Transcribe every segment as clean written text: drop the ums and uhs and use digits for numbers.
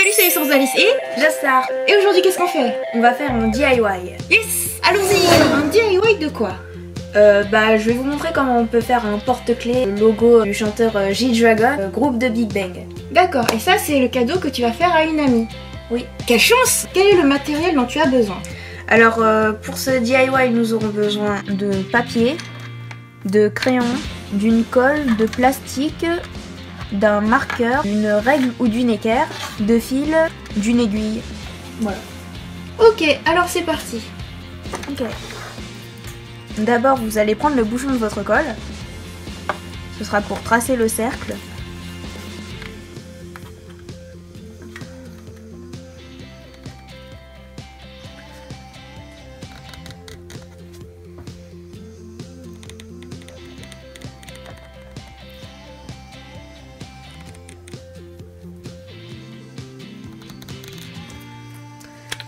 Salut, c'est Source Alice et Jastar. Et aujourd'hui, qu'est-ce qu'on fait? On va faire un DIY. Yes, allons-y. Un DIY de quoi? Je vais vous montrer comment on peut faire un porte-clés logo du chanteur G-Dragon, groupe de Big Bang. D'accord, et ça c'est le cadeau que tu vas faire à une amie. Oui. Quelle chance! Quel est le matériel dont tu as besoin? Alors pour ce DIY, nous aurons besoin de papier, de crayon, d'une colle, de plastique, d'un marqueur, d'une règle ou d'une équerre, de fil, d'une aiguille. Voilà. Ok, alors c'est parti. Ok. D'abord, vous allez prendre le bouchon de votre colle. Ce sera pour tracer le cercle.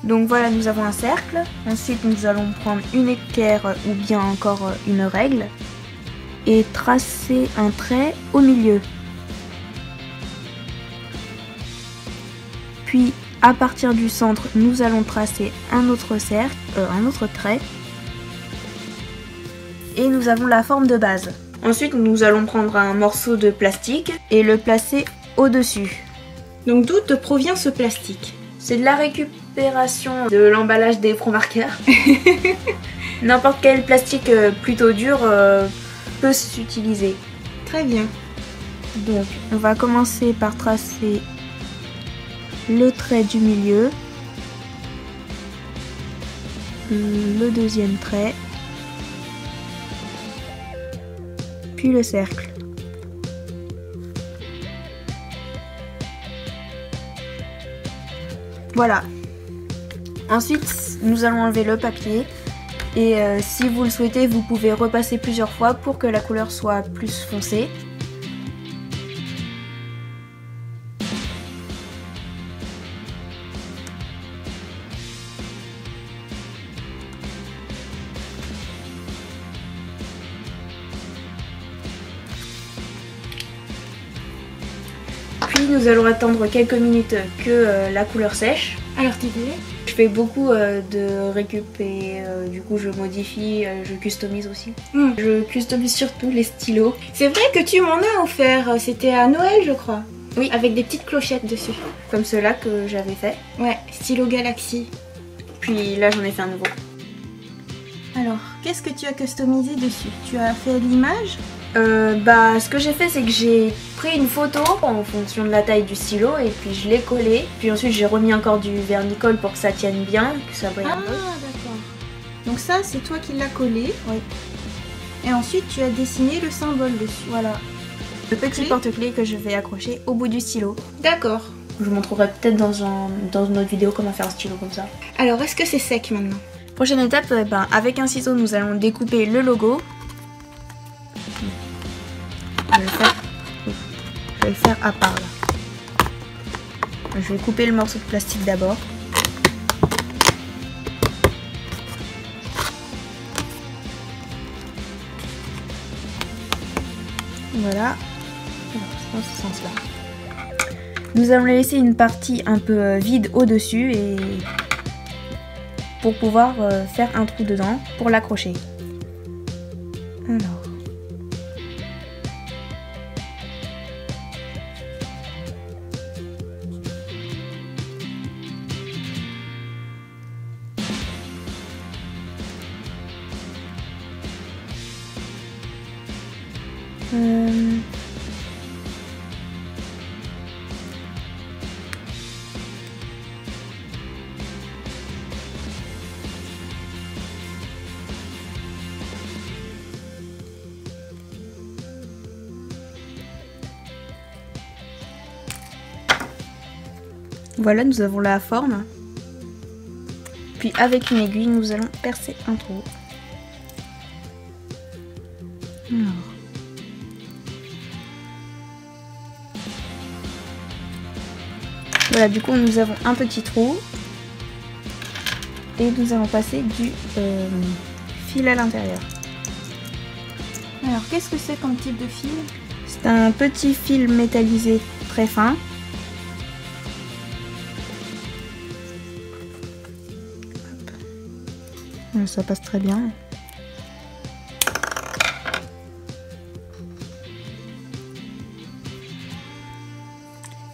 Donc voilà, nous avons un cercle. Ensuite, nous allons prendre une équerre ou bien encore une règle et tracer un trait au milieu. Puis, à partir du centre, nous allons tracer un autre cercle, un autre trait. Et nous avons la forme de base. Ensuite, nous allons prendre un morceau de plastique et le placer au-dessus. Donc d'où te provient ce plastique? C'est de la récupération de l'emballage des Pro-Markers. N'importe quel plastique plutôt dur peut s'utiliser. Très bien. Donc on va commencer par tracer le trait du milieu, le deuxième trait, puis le cercle. Voilà. Ensuite, nous allons enlever le papier et si vous le souhaitez, vous pouvez repasser plusieurs fois pour que la couleur soit plus foncée. Puis nous allons attendre quelques minutes que la couleur sèche. Alors t'es idée? Je fais beaucoup de récup et du coup je modifie, je customise aussi. Je customise surtout les stylos. C'est vrai que tu m'en as offert, c'était à Noël je crois. Oui. Avec des petites clochettes dessus. Comme ceux-là que j'avais fait. Ouais, stylo Galaxy. Puis là j'en ai fait un nouveau. Alors, qu'est-ce que tu as customisé dessus? Tu as fait l'image? Ce que j'ai fait, c'est que j'ai pris une photo en fonction de la taille du stylo et puis je l'ai collé. Puis ensuite, j'ai remis encore du vernis-colle pour que ça tienne bien, que ça brille un peu. Ah, d'accord. Donc ça, c'est toi qui l'as collé. Oui. Et ensuite, tu as dessiné le symbole dessus. Voilà. Le petit porte-clés que je vais accrocher au bout du stylo. D'accord. Je vous montrerai peut-être dans une autre vidéo comment faire un stylo comme ça. Alors, est-ce que c'est sec maintenant? Prochaine étape, avec un ciseau, nous allons découper le logo. Je vais le faire à part là. Je vais couper le morceau de plastique d'abord. Voilà. Dans ce sens-là. Nous allons laisser une partie un peu vide au-dessus et pour pouvoir faire un trou dedans pour l'accrocher. Alors. Voilà, nous avons la forme. Puis avec une aiguille, nous allons percer un trou. Alors. Voilà, du coup nous avons un petit trou. Et nous allons passer du fil à l'intérieur. Alors, qu'est-ce que c'est comme type de fil? C'est un petit fil métallisé très fin. Ça passe très bien.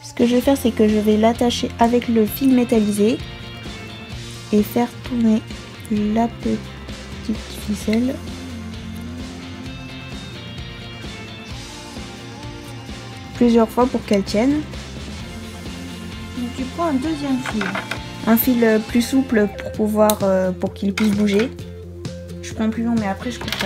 Ce que je vais faire, c'est que je vais l'attacher avec le fil métallisé et faire tourner la petite ficelle plusieurs fois pour qu'elle tienne. Donc tu prends un deuxième fil. Un fil plus souple pour pouvoir pour qu'il puisse bouger. Je prends plus long, mais après je couperai.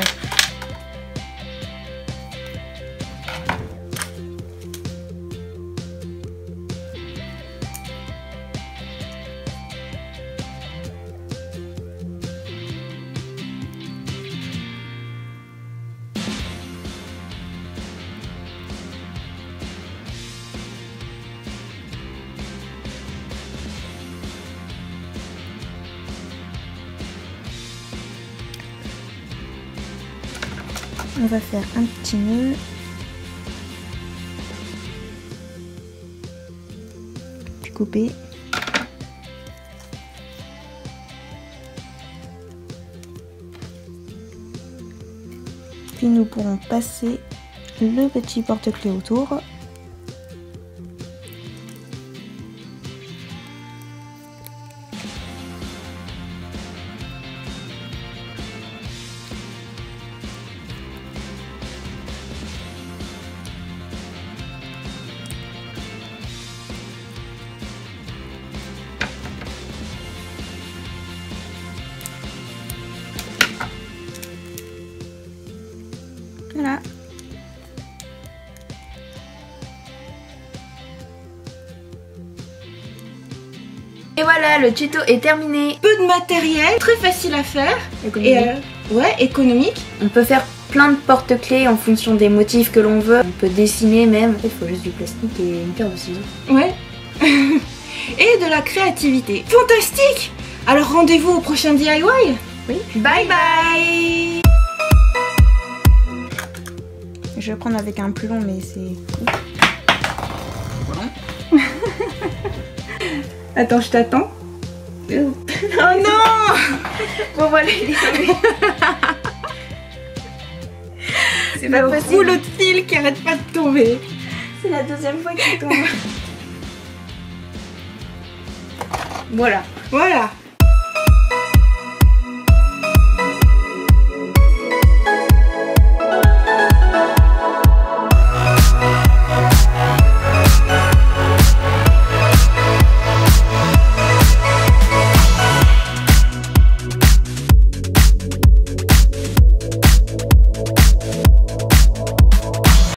On va faire un petit nœud. Puis couper. Puis nous pourrons passer le petit porte-clés autour. Voilà. Et voilà, le tuto est terminé. Peu de matériel, très facile à faire. Économique. Et ouais, économique. On peut faire plein de porte-clés en fonction des motifs que l'on veut. On peut dessiner même. Il faut juste du plastique et une paire de ciseaux. Ouais. Et de la créativité. Fantastique! Alors rendez-vous au prochain DIY. Oui. Bye bye. Je vais prendre avec un plus long, mais c'est... Attends, je t'attends. Oh non! Bon voilà, c'est pas Le possible. rouleau de fil qui arrête pas de tomber. C'est la deuxième fois qu'il tombe. Voilà. Voilà.